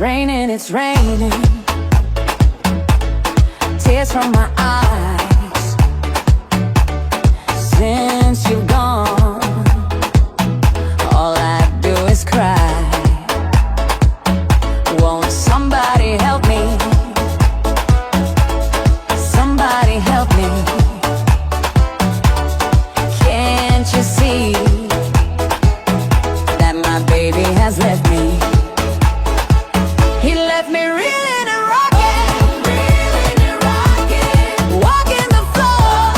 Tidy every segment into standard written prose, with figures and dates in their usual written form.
raining, it's raining. Tears from my eyes. Since you've gone, all I do is cry. Won't somebody help me? Somebody help me. Can't you see that my baby has left me? He left me reeling and rocking, walking the floor.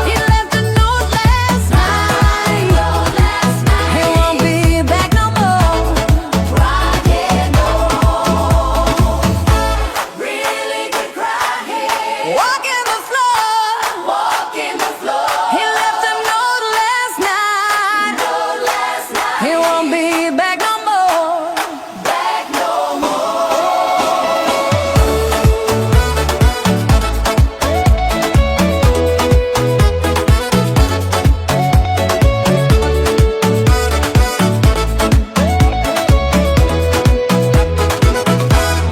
He left a note last night. He won't be back no more. Really could cry here. Walking the floor. He left a note last night. He won't be back no more.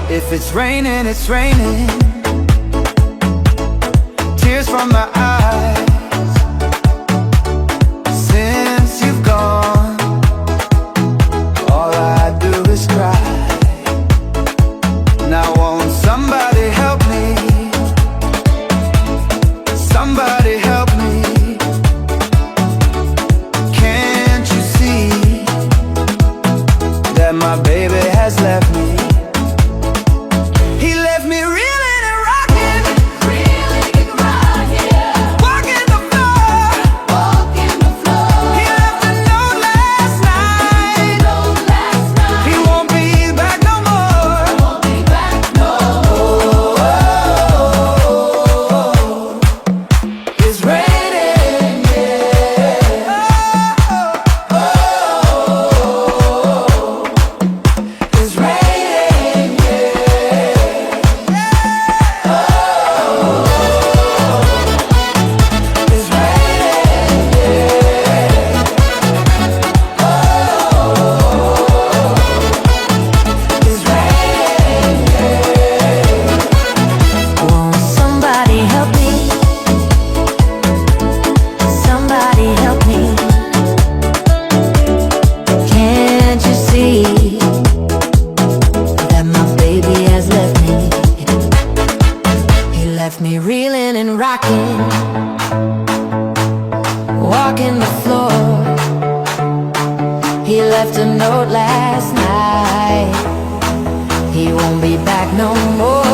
If it's raining, it's raining. Tears from my eyes. Since you've gone, all I do is cry. Now won't somebody help me? Somebody help me. Can't you see that my baby has left me? He left me reeling and rocking, walking the floor. He left a note last night. He won't be back no more. It's raining, yeah. It's raining, it's Won't somebody help me? Somebody help me. Can't you see that my baby has left me? He left me reeling and rocking, walking the floor. He left a note last night. He won't be back no more.